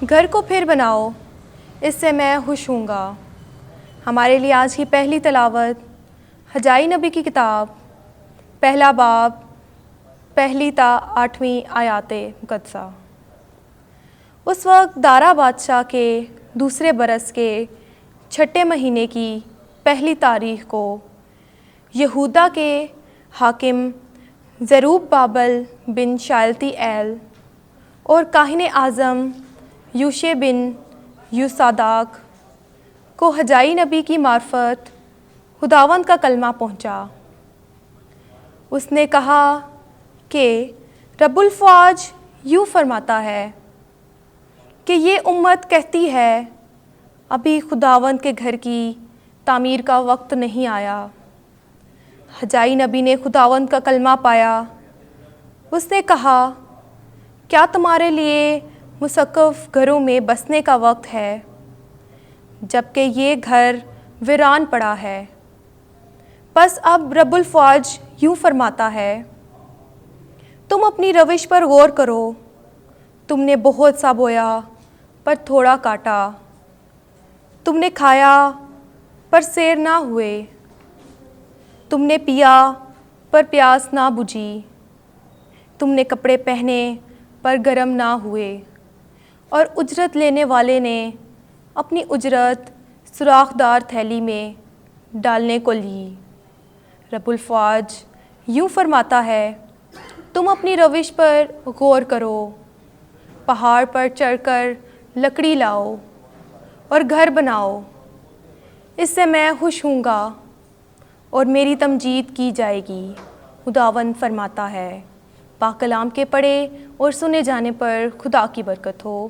گھر کو پھر بناؤ، اس سے میں خوش ہوں گا۔ ہمارے لیے آج کی پہلی تلاوت حجائی نبی کی کتاب، پہلا باب، پہلی تا 8ویں آیات مقدسہ۔ اس وقت دارا بادشاہ کے دوسرے برس کے 6 مہینے کی پہلی تاریخ کو یہودا کے حاکم زروبابل بن شالتییل اور کاہن اعظم یوشع بن یوصاداق کو حجائی نبی کی معرفت خداوند کا کلمہ پہنچا۔ اس نے کہا کہ رب الفواج یوں فرماتا ہے کہ یہ امت کہتی ہے ابھی خداوند کے گھر کی تعمیر کا وقت نہیں آیا۔ حجائی نبی نے خداوند کا کلمہ پایا۔ اس نے کہا، کیا تمہارے لیے مسقف گھروں میں بسنے کا وقت ہے، جبکہ یہ گھر ویران پڑا ہے؟ پس اب رب الفواج یوں فرماتا ہے، تم اپنی روش پر غور کرو۔ تم نے بہت سا بویا پر تھوڑا کاٹا، تم نے کھایا پر سیر نہ ہوئے، تم نے پیا پر پیاس نہ بجھی، تم نے کپڑے پہنے پر گرم نہ ہوئے، اور اجرت لینے والے نے اپنی اجرت سوراخ دار تھیلی میں ڈالنے کو لی۔ رب الفواج یوں فرماتا ہے، تم اپنی روش پر غور کرو، پہاڑ پر چڑھ کر لکڑی لاؤ اور گھر بناؤ، اس سے میں خوش ہوں گا اور میری تمجید کی جائے گی، خداوند فرماتا ہے۔ پاک کلام کے پڑھے اور سنے جانے پر خدا کی برکت ہو۔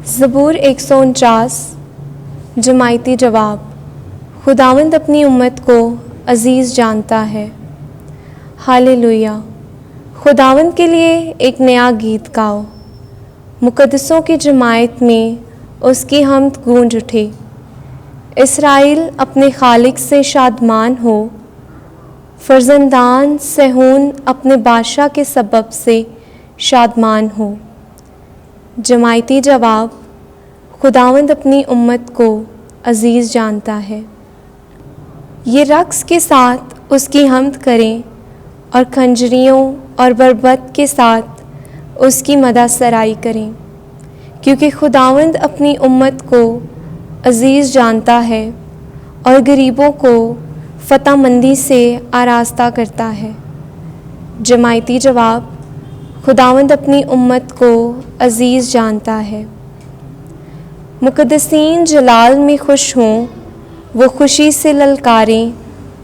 زبور 149 جماعتی جواب۔ خداوند اپنی امت کو عزیز جانتا ہے۔ ہاللویا۔ خداوند کے لیے ایک نیا گیت گاؤ، مقدسوں کی جماعت میں اس کی حمد گونج اٹھے۔ اسرائیل اپنے خالق سے شادمان ہو، فرزندان صہیون اپنے بادشاہ کے سبب سے شادمان ہو۔ جماعتی جواب۔ خداوند اپنی امت کو عزیز جانتا ہے۔ یہ رقص کے ساتھ اس کی حمد کریں اور کنجریوں اور بربط کے ساتھ اس کی مدح سرائی کریں، کیونکہ خداوند اپنی امت کو عزیز جانتا ہے اور غریبوں کو فتح مندی سے آراستہ کرتا ہے۔ جماعتی جواب۔ خداوند اپنی امت کو عزیز جانتا ہے۔ مقدسین جلال میں خوش ہوں، وہ خوشی سے للکاریں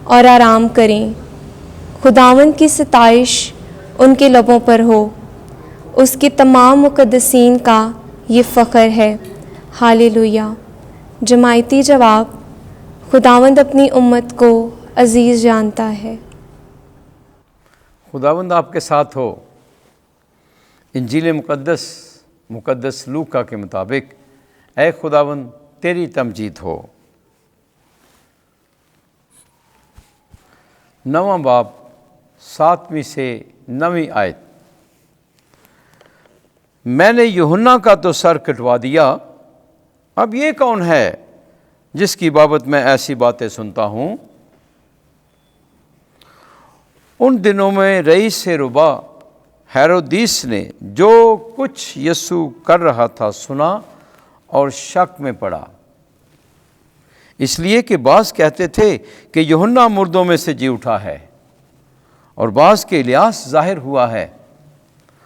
اور آرام کریں۔ خداوند کی ستائش ان کے لبوں پر ہو، اس کے تمام مقدسین کا یہ فخر ہے۔ ہاللویا۔ جماعتی جواب۔ خداوند اپنی امت کو عزیز جانتا ہے۔ خداوند آپ کے ساتھ ہو۔ انجیل مقدس لوکا کے مطابق اے خداوند تیری تمجید ہو۔ 9واں باب 7ویں سے 9ویں آیت۔ میں نے یوحنا کا تو سر کٹوا دیا، اب یہ کون ہے جس کی بابت میں ایسی باتیں سنتا ہوں؟ ان دنوں میں رئیس ربا ہیرودیس نے جو کچھ یسوع کر رہا تھا سنا اور شک میں پڑا، اس لیے کہ بعض کہتے تھے کہ یوحنا مردوں میں سے جی اٹھا ہے، اور بعض کے الیاس ظاہر ہوا ہے،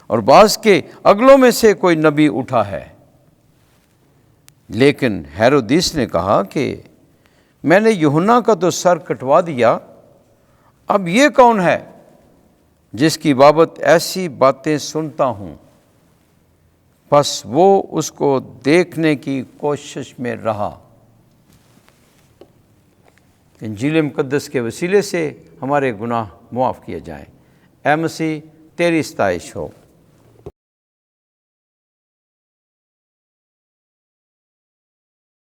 اور بعض کے اگلوں میں سے کوئی نبی اٹھا ہے۔ لیکن ہیرودیس نے کہا کہ میں نے یوحنا کا تو سر کٹوا دیا، اب یہ کون ہے جس کی بابت ایسی باتیں سنتا ہوں؟ پس وہ اس کو دیکھنے کی کوشش میں رہا۔ انجیل مقدس کے وسیلے سے ہمارے گناہ معاف کیے جائیں۔ اے مسیح تیری ستائش ہو۔